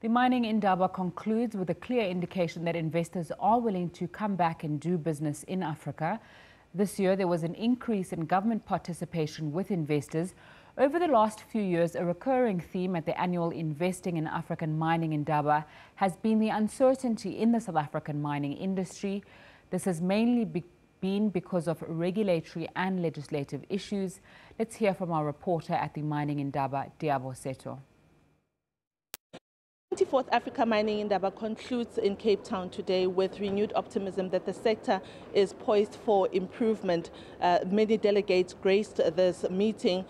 The mining Indaba concludes with a clear indication that investors are willing to come back and do business in Africa. This year, there was an increase in government participation with investors. Over the last few years, a recurring theme at the annual Investing in African Mining Indaba has been the uncertainty in the South African mining industry. This has mainly been because of regulatory and legislative issues. Let's hear from our reporter at the Mining Indaba, Diabo Seto. 24th African Mining Indaba concludes in Cape Town today with renewed optimism that the sector is poised for improvement. Many delegates graced this meeting,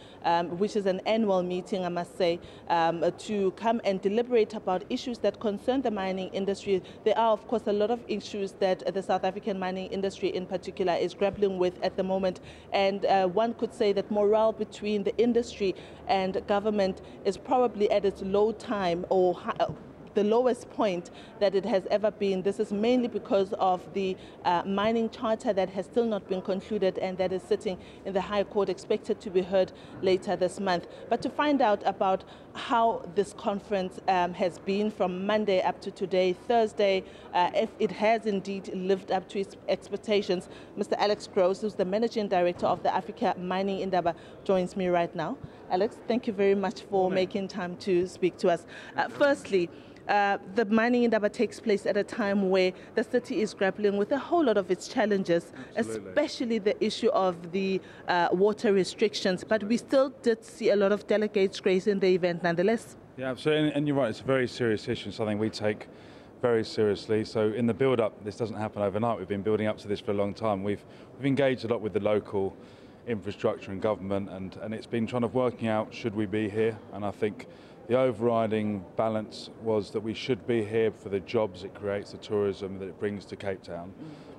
which is an annual meeting, I must say, to come and deliberate about issues that concern the mining industry. There are, of course, a lot of issues that the South African mining industry in particular is grappling with at the moment. And one could say that morale between the industry and government is probably at its low time, or the lowest point that it has ever been. This is mainly because of the mining charter that has still not been concluded and that is sitting in the High Court, expected to be heard later this month. But to find out about how this conference has been from Monday up to today, Thursday, if it has indeed lived up to its expectations, Mr. Alex Gross, who's the Managing Director of the Africa Mining Indaba, joins me right now. Alex, thank you very much for making time to speak to us. Firstly, the Mining Indaba takes place at a time where the city is grappling with a whole lot of its challenges, especially the issue of the water restrictions. But we still did see a lot of delegates gracing the event nonetheless. Yeah, absolutely. And you're right, it's a very serious issue, something we take very seriously. So in the build-up, this doesn't happen overnight. We've been building up to this for a long time. We've engaged a lot with the local infrastructure and government, and it's been trying to working out, should we be here? And I think the overriding balance was that we should be here for the jobs it creates, the tourism that it brings to Cape Town.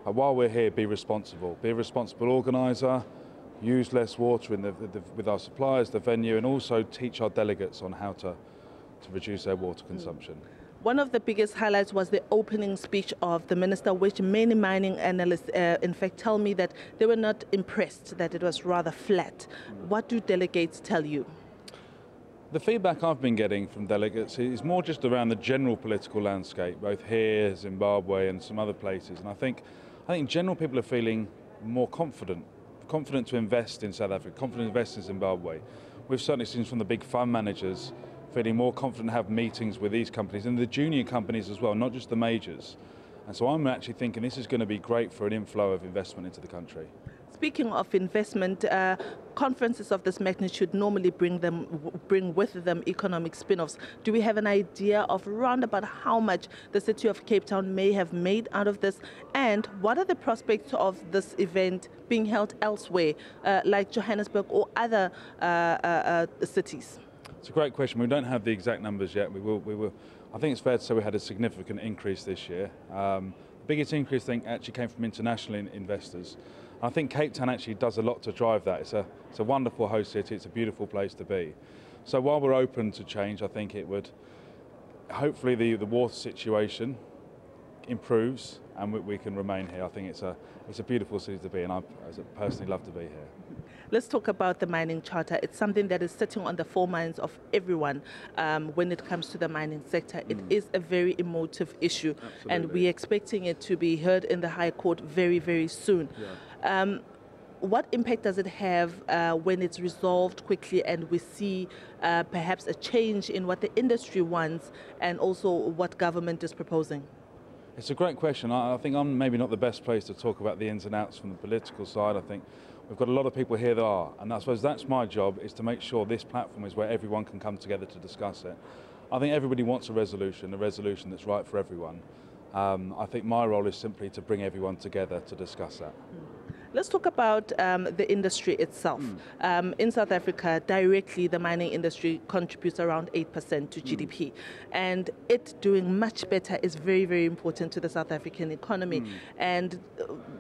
But while we're here, be a responsible organiser, use less water with our suppliers, the venue, and also teach our delegates on how to reduce their water consumption. One of the biggest highlights was the opening speech of the minister, which many mining analysts, in fact, tell me that they were not impressed, that it was rather flat. What do delegates tell you? The feedback I've been getting from delegates is more just around the general political landscape, both here, Zimbabwe and some other places. And I think in general people are feeling more confident to invest in South Africa, confident to invest in Zimbabwe. We've certainly seen from the big fund managers feeling more confident to have meetings with these companies and the junior companies as well, not just the majors. And so I'm actually thinking this is going to be great for an inflow of investment into the country. Speaking of investment, conferences of this magnitude normally bring with them economic spin-offs. Do we have an idea of around about how much the city of Cape Town may have made out of this? And what are the prospects of this event being held elsewhere, like Johannesburg or other cities? It's a great question. We don't have the exact numbers yet. We will. I think it's fair to say we had a significant increase this year. The biggest increase, I think, actually came from international investors. I think Cape Town actually does a lot to drive that. It's a wonderful host city. It's a beautiful place to be. So while we're open to change, I think it would, hopefully the water situation improves and we can remain here. I think it's a beautiful city to be, and I personally love to be here. Let's talk about the mining charter. It's something that is sitting on the minds of everyone when it comes to the mining sector. It is a very emotive issue. Absolutely. And we're expecting it to be heard in the High Court very, very soon. Yeah. What impact does it have when it's resolved quickly and we see perhaps a change in what the industry wants and also what government is proposing? It's a great question. I think I'm maybe not the best place to talk about the ins and outs from the political side. I think we've got a lot of people here that are, and I suppose that's my job, is to make sure this platform is where everyone can come together to discuss it. I think everybody wants a resolution that's right for everyone. I think my role is simply to bring everyone together to discuss that. Let's talk about the industry itself. In South Africa, directly, the mining industry contributes around 8% to GDP. And it doing much better is very, very important to the South African economy. And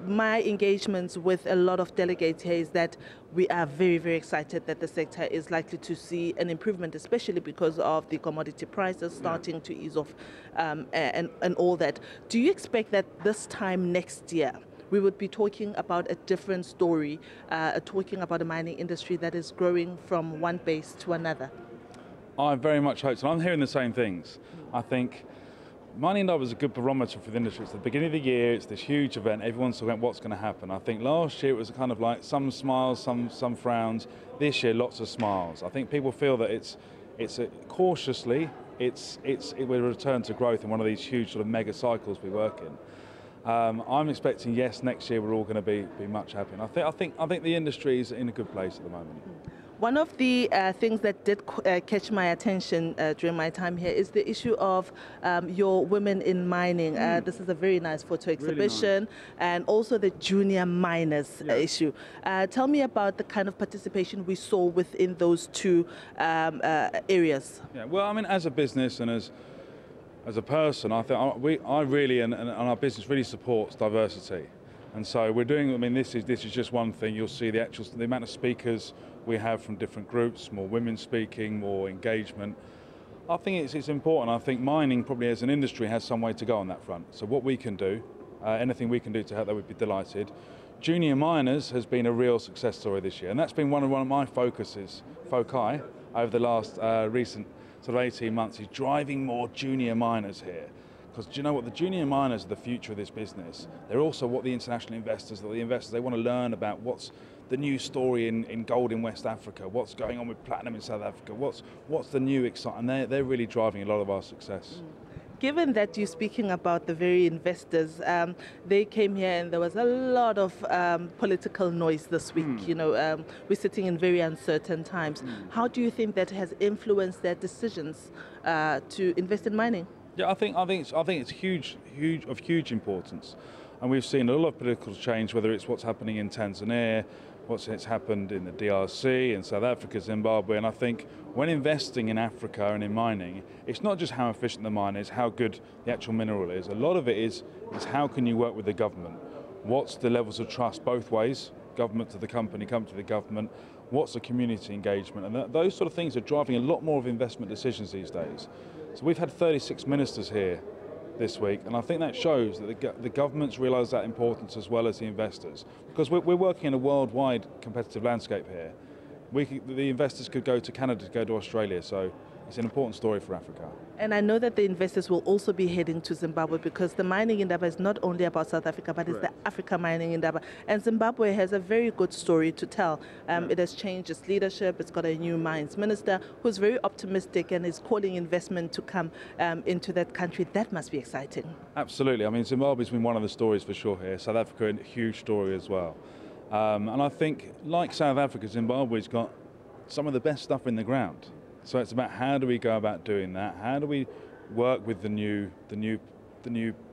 my engagements with a lot of delegates here is that we are very, very excited that the sector is likely to see an improvement, especially because of the commodity prices starting to ease off and all that. Do you expect that this time next year, we would be talking about a different story, talking about a mining industry that is growing from one base to another? I very much hope so. I'm hearing the same things. I think Mining Indaba is a good barometer for the industry. It's the beginning of the year, it's this huge event, everyone's talking about what's going to happen. I think last year it was kind of like some smiles, some frowns. This year, lots of smiles. I think people feel that it's cautiously, it will return to growth in one of these huge sort of mega cycles we work in. I'm expecting, yes, next year we're all going to be much happier. I think the industry is in a good place at the moment. One of the things that did catch my attention during my time here is the issue of your women in mining. This is a very nice photo exhibition, really nice. And also the junior miners issue. Tell me about the kind of participation we saw within those two areas. Yeah, well, I mean, as a business and as a person, I think I really and our business really supports diversity. And so we're doing, I mean, this is just one thing. You'll see the amount of speakers we have from different groups, more women speaking, more engagement. I think it's important. I think mining probably as an industry has some way to go on that front. So what we can do, anything we can do to help, that we'd be delighted. Junior miners has been a real success story this year, and that's been one of my foci over the last recent sort of 18 months, is driving more junior miners here. Because do you know what, the junior miners are the future of this business. They're also what the international investors, they want to learn about what's the new story in gold in West Africa, what's going on with platinum in South Africa, what's the new exciting, and they're really driving a lot of our success. Given that you're speaking about the very investors, they came here and there was a lot of political noise this week. You know, we're sitting in very uncertain times. How do you think that has influenced their decisions to invest in mining? Yeah, I think it's of huge importance, and we've seen a lot of political change. Whether it's what's happening in Tanzania, what's happened in the DRC, in South Africa, Zimbabwe, and I think when investing in Africa and in mining, it's not just how efficient the mine is, how good the actual mineral is. A lot of it is how can you work with the government? What's the levels of trust both ways? Government to the company, company to the government. What's the community engagement? And those sort of things are driving a lot more of investment decisions these days. So we've had 36 ministers here this week, and I think that shows that the governments realise that importance as well as the investors. Because we're working in a worldwide competitive landscape here. The investors could go to Canada, to go to Australia, so it's an important story for Africa. And I know that the investors will also be heading to Zimbabwe, because the Mining Indaba is not only about South Africa, but it's the African Mining Indaba. And Zimbabwe has a very good story to tell. It has changed its leadership. It's got a new mines minister who's very optimistic and is calling investment to come into that country. That must be exciting. Absolutely. I mean, Zimbabwe's been one of the stories for sure here. South Africa, a huge story as well. And I think, like South Africa, Zimbabwe's got some of the best stuff in the ground. So it's about how do we go about doing that? How do we work with the new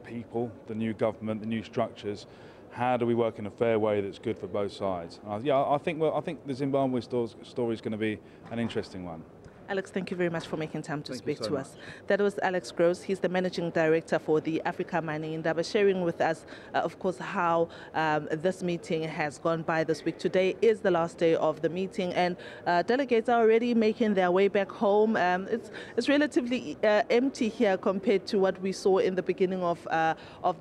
people, the new government, the new structures? How do we work in a fair way that's good for both sides? I think the Zimbabwe story is going to be an interesting one. Alex, thank you very much for making time to speak to us. That was Alex Gross. He's the Managing Director for the African Mining Indaba, sharing with us, of course, how this meeting has gone by this week. Today is the last day of the meeting, and delegates are already making their way back home. It's relatively empty here compared to what we saw in the beginning of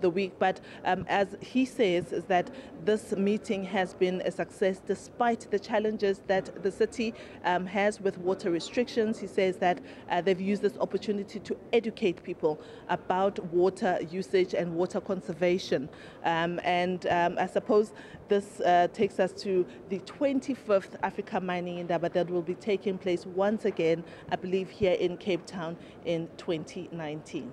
the week. But as he says, is that this meeting has been a success despite the challenges that the city has with water restrictions. He says that they've used this opportunity to educate people about water usage and water conservation. I suppose this takes us to the 25th African Mining Indaba that will be taking place once again, I believe, here in Cape Town in 2019.